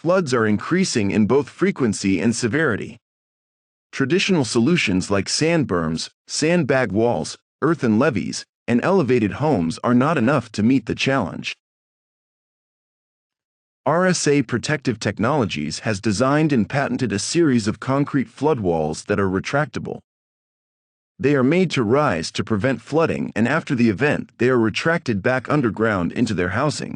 floods are increasing in both frequency and severity. Traditional solutions like sand berms, sandbag walls, earthen levees, and elevated homes are not enough to meet the challenge. RSA Protective Technologies has designed and patented a series of concrete flood walls that are retractable. They are made to rise to prevent flooding, and after the event, they are retracted back underground into their housing.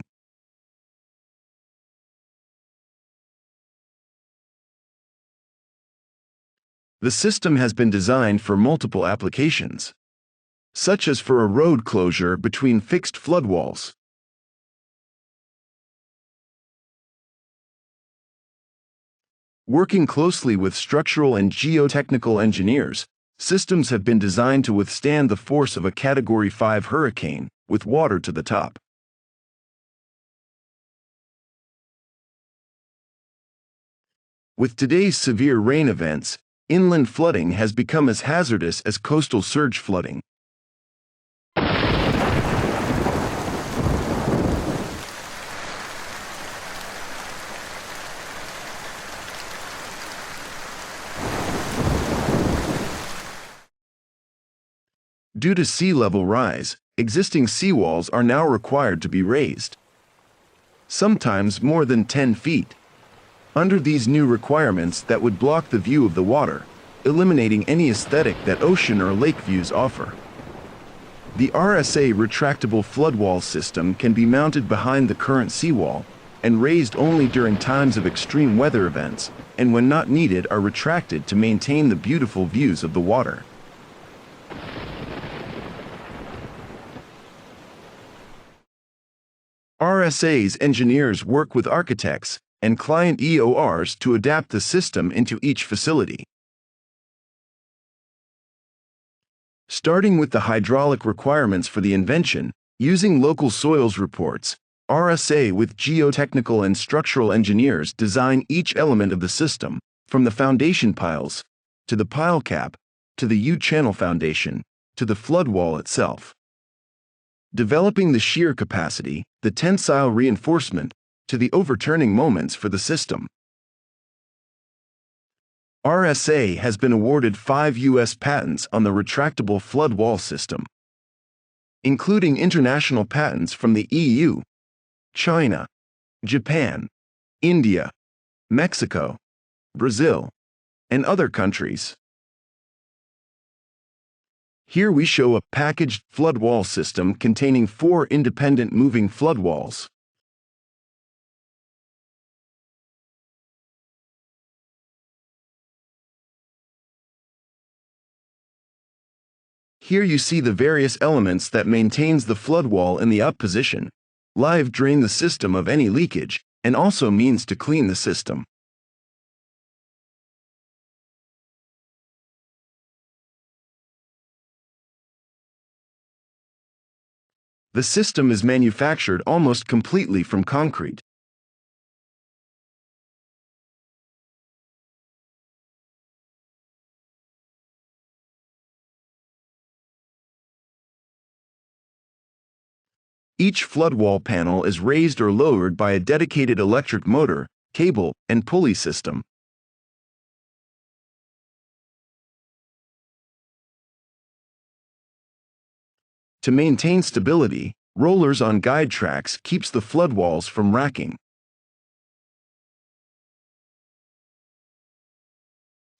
The system has been designed for multiple applications, such as for a road closure between fixed flood walls. Working closely with structural and geotechnical engineers, systems have been designed to withstand the force of a Category 5 hurricane, with water to the top. With today's severe rain events, inland flooding has become as hazardous as coastal surge flooding. Due to sea level rise, existing seawalls are now required to be raised, sometimes more than 10 feet. Under these new requirements that would block the view of the water, eliminating any aesthetic that ocean or lake views offer. The RSA retractable floodwall system can be mounted behind the current seawall and raised only during times of extreme weather events, and when not needed are retracted to maintain the beautiful views of the water. RSA's engineers work with architects and client EORs to adapt the system into each facility. Starting with the hydraulic requirements for the invention, using local soils reports, RSA with geotechnical and structural engineers design each element of the system, from the foundation piles, to the pile cap, to the U-channel foundation, to the flood wall itself. Developing the shear capacity, the tensile reinforcement, to the overturning moments for the system. RSA has been awarded 5 U.S. patents on the retractable flood wall system, including international patents from the EU, China, Japan, India, Mexico, Brazil, and other countries. Here we show a packaged flood wall system containing 4 independent moving flood walls. Here you see the various elements that maintains the flood wall in the up position, live drain the system of any leakage, and also means to clean the system. The system is manufactured almost completely from concrete. Each flood wall panel is raised or lowered by a dedicated electric motor, cable, and pulley system. To maintain stability, rollers on guide tracks keeps the flood walls from racking.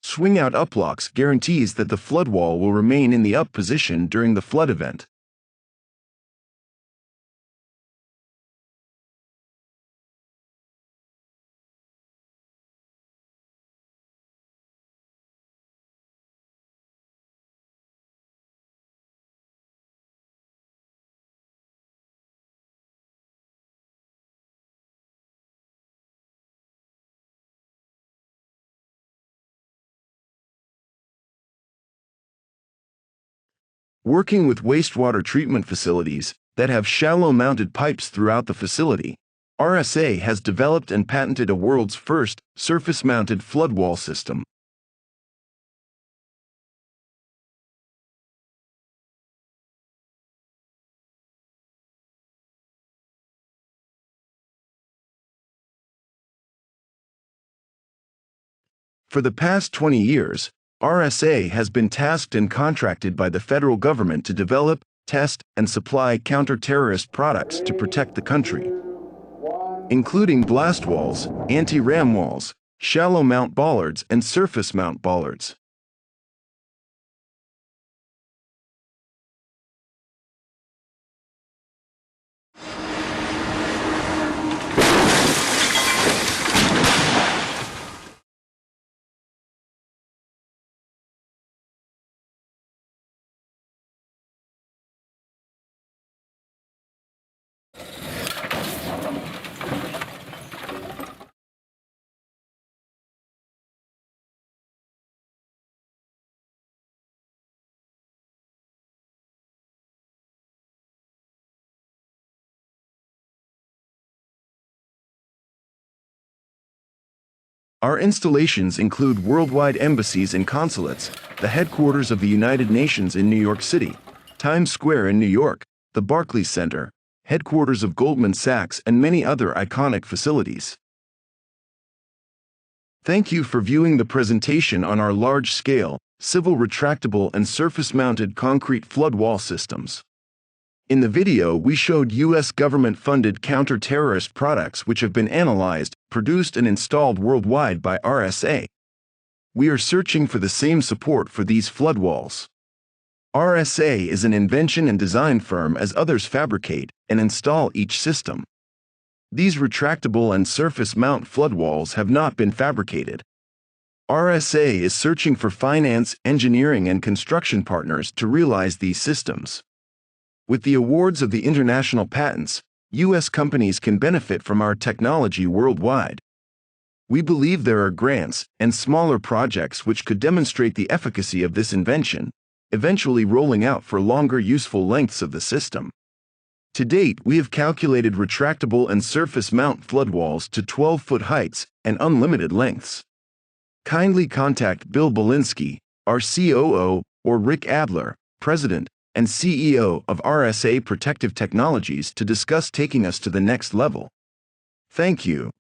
Swing-out uplocks guarantees that the flood wall will remain in the up position during the flood event. Working with wastewater treatment facilities that have shallow mounted pipes throughout the facility, RSA has developed and patented a world's first surface-mounted flood wall system. For the past 20 years, RSA has been tasked and contracted by the federal government to develop, test, and supply counter-terrorist products to protect the country, including blast walls, anti-ram walls, shallow mount bollards, and surface mount bollards. Our installations include worldwide embassies and consulates, the headquarters of the United Nations in New York City, Times Square in New York, the Barclays Center, headquarters of Goldman Sachs, and many other iconic facilities. Thank you for viewing the presentation on our large-scale, civil retractable and surface-mounted concrete flood wall systems. In the video, we showed U.S. government-funded counter-terrorist products which have been analyzed, produced, and installed worldwide by RSA. We are searching for the same support for these flood walls. RSA is an invention and design firm as others fabricate and install each system. These retractable and surface mount flood walls have not been fabricated. RSA is searching for finance, engineering, and construction partners to realize these systems. With the awards of the international patents, U.S. companies can benefit from our technology worldwide. We believe there are grants and smaller projects which could demonstrate the efficacy of this invention, eventually rolling out for longer useful lengths of the system. To date, we have calculated retractable and surface mount flood walls to 12-foot heights and unlimited lengths. Kindly contact Bill Belinsky, our COO, or Rick Adler, President and CEO of RSA Protective Technologies, to discuss taking us to the next level. Thank you.